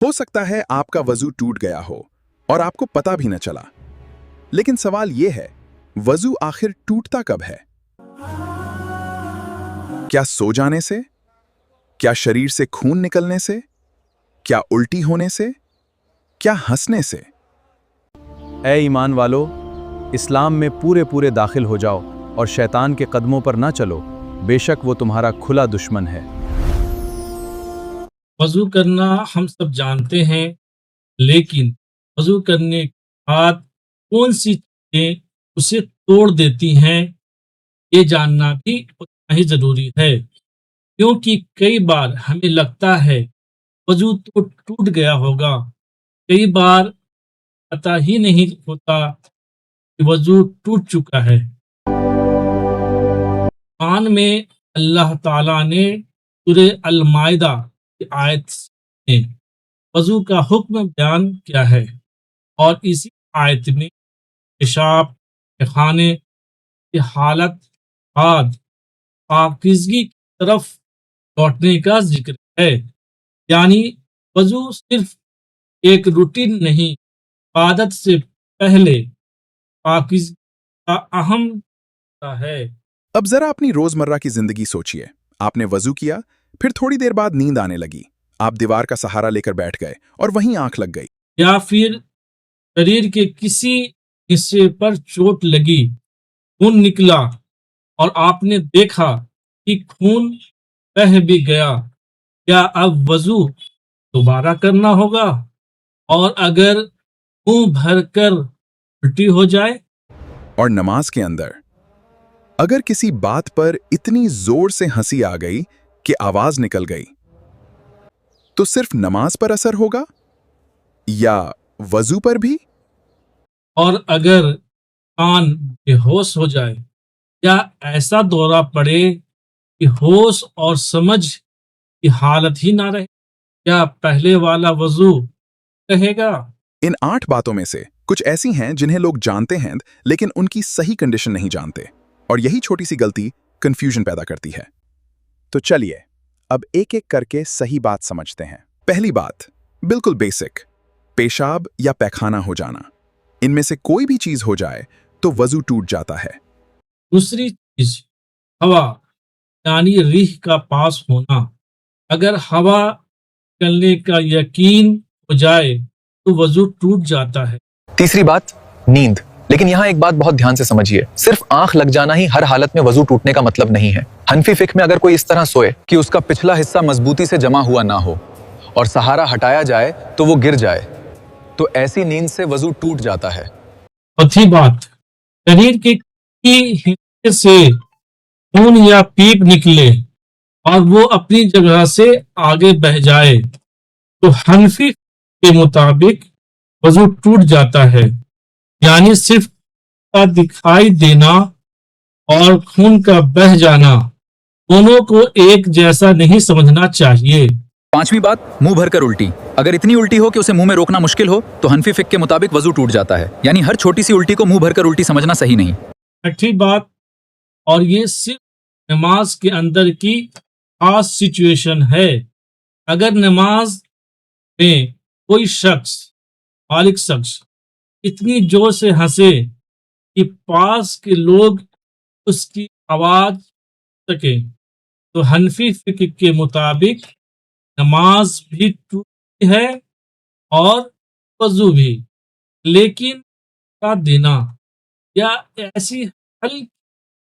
हो सकता है आपका वजू टूट गया हो और आपको पता भी न चला। लेकिन सवाल ये है, वजू आखिर टूटता कब है? क्या सो जाने से? क्या शरीर से खून निकलने से? क्या उल्टी होने से? क्या हंसने से? ए ईमान वालो, इस्लाम में पूरे पूरे दाखिल हो जाओ और शैतान के कदमों पर ना चलो, बेशक वो तुम्हारा खुला दुश्मन है। वज़ू करना हम सब जानते हैं, लेकिन वज़ू करने के बाद कौन सी चीज़ें उसे तोड़ देती हैं, ये जानना भी उतना ही ज़रूरी है। क्योंकि कई बार हमें लगता है वज़ू तो टूट गया होगा, कई बार पता ही नहीं होता कि वज़ू टूट चुका है। कुरान में अल्लाह ताला ने सूरह अल माइदा की आयत में वज़ू का हुक्म बयान किया है और इसी आयत में पेशाब खाने की हालत बाद पाकीज़गी की तरफ लौटने का जिक्र है। यानी वज़ू सिर्फ एक रूटीन नहीं, इबादत से पहले पाकीज़गी का अहम हिस्सा है। अब जरा अपनी रोजमर्रा की जिंदगी सोचिए। आपने वजू किया, फिर थोड़ी देर बाद नींद आने लगी। आप दीवार का सहारा लेकर बैठ गए और वहीं आंख लग गई। या फिर शरीर के किसी हिस्से पर चोट लगी, खून निकला और आपने देखा कि खून बह भी गया। क्या अब वजू दोबारा करना होगा? और अगर मुंह भरकर उल्टी हो जाए? और नमाज के अंदर अगर किसी बात पर इतनी जोर से हंसी आ गई कि आवाज निकल गई, तो सिर्फ नमाज पर असर होगा या वजू पर भी? और अगर कान बेहोश हो जाए या ऐसा दौरा पड़े कि होश और समझ की हालत ही ना रहे, क्या पहले वाला वजू रहेगा? इन 8 बातों में से कुछ ऐसी हैं जिन्हें लोग जानते हैं लेकिन उनकी सही कंडीशन नहीं जानते, और यही छोटी सी गलती कंफ्यूजन पैदा करती है। तो चलिए अब एक एक करके सही बात समझते हैं। पहली बात, बिल्कुल बेसिक, पेशाब या पैखाना हो जाना। इनमें से कोई भी चीज हो जाए तो वजू टूट जाता है। दूसरी चीज, हवा यानी रिह का पास होना। अगर हवा निकलने का यकीन हो जाए तो वजू टूट जाता है। तीसरी बात, नींद। लेकिन यहाँ एक बात बहुत ध्यान से समझिए, सिर्फ आंख लग जाना ही हर हालत में वजू टूटने का मतलब नहीं है। हनफी फिक्र में अगर कोई इस तरह सोए कि उसका पिछला हिस्सा मजबूती से जमा हुआ ना हो और सहारा हटाया जाए तो वो गिर जाए, तो ऐसी नींद से वजू टूट जाता है। चौथी बात, शरीर के किसी हिस्से से खून या पीप निकले और वो अपनी जगह से आगे बह जाए, तो हनफी के मुताबिक वजू टूट जाता है। यानी सिर्फ का दिखाई देना और खून का बह जाना दोनों को एक जैसा नहीं समझना चाहिए। पांचवी बात, मुंह भरकर उल्टी। अगर इतनी उल्टी हो कि उसे मुंह में रोकना मुश्किल हो तो हनफी फिक्र के मुताबिक वजू टूट जाता है। यानी हर छोटी सी उल्टी को मुंह भरकर उल्टी समझना सही नहीं। छठी बात, और ये सिर्फ नमाज के अंदर की खास सिचुएशन है। अगर नमाज में कोई शख्स, बालिग शख्स, इतनी जोर से हंसे कि पास के लोग उसकी आवाज सके, तो हनफी फिक्र के मुताबिक नमाज भी टूटी है और वजू भी। लेकिन का देना या ऐसी हल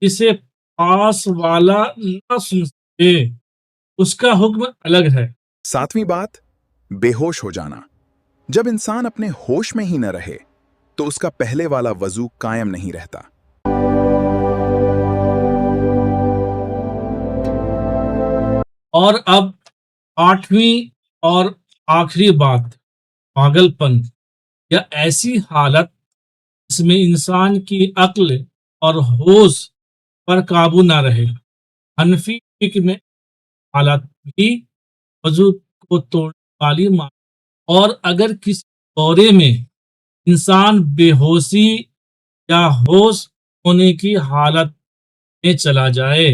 जिसे पास वाला न सुन सके, उसका हुक्म अलग है। सातवीं बात, बेहोश हो जाना। जब इंसान अपने होश में ही न रहे तो उसका पहले वाला वजू कायम नहीं रहता। और अब आठवीं और आखिरी बात, पागलपन या ऐसी हालत जिसमें इंसान की अक्ल और होश पर काबू ना रहे। हनफी फिक्र में हालत भी वजू को तोड़ने वाली मान। और अगर किसी दौरे में इंसान बेहोशी या होश होने की हालत में चला जाए,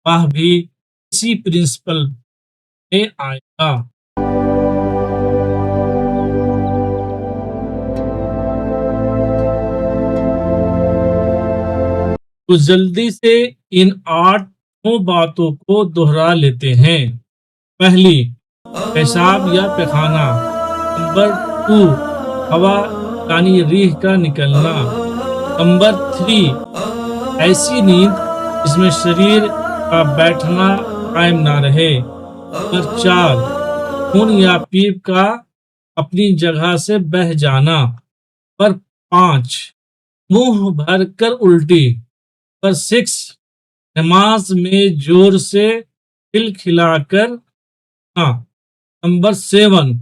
वह भी इसी प्रिंसिपल में आएगा। तो जल्दी से इन 8 बातों को दोहरा लेते हैं। पहली, पेशाब या पैखाना। नंबर 2, हवा यानी रीह का निकलना। नंबर 3, ऐसी नींद जिसमें शरीर का बैठना कायम ना रहे। नंबर 4, खून या पीप का अपनी जगह से बह जाना। नंबर 5, मुंह भरकर उल्टी। नंबर 6, नमाज में जोर से खिलखिलाकर। हाँ। नंबर 7,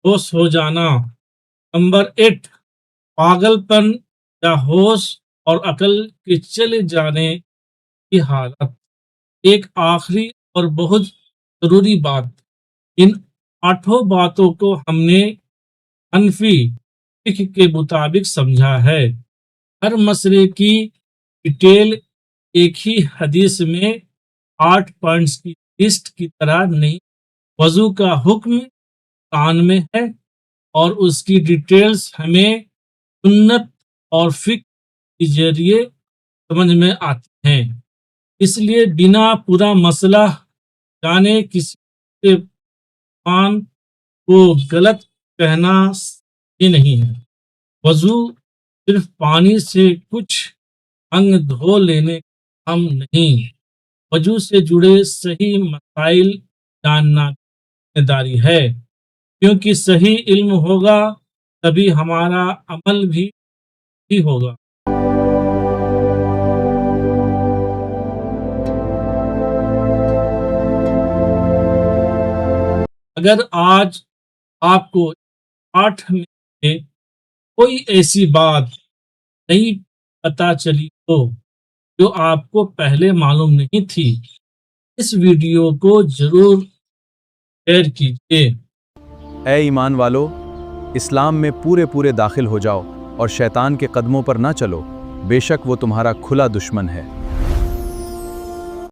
होश हो जाना। नंबर 8, पागलपन या होश और अकल के चले जाने की हालत। एक आखिरी और बहुत जरूरी बात, इन 8 बातों को हमने हनफी फिक्ह के मुताबिक समझा है। हर मसले की डिटेल एक ही हदीस में 8 पॉइंट्स की लिस्ट की तरह नहीं। वजू का हुक्म कुरान में है और उसकी डिटेल्स हमें सुन्नत और फिक्र के जरिए समझ में आती हैं। इसलिए बिना पूरा मसला जाने किसी से ईमान को गलत कहना सही नहीं है। वजू सिर्फ पानी से कुछ अंग धो लेने का काम नहीं, वजू से जुड़े सही मसाइल जानना जिम्मेदारी है, क्योंकि सही इल्म होगा तभी हमारा अमल भी होगा। अगर आज आपको 8 में से कोई ऐसी बात नहीं पता चली हो जो आपको पहले मालूम नहीं थी, इस वीडियो को जरूर शेयर कीजिए। ए ईमान वालो, इस्लाम में पूरे पूरे दाखिल हो जाओ और शैतान के कदमों पर ना चलो, बेशक वो तुम्हारा खुला दुश्मन है।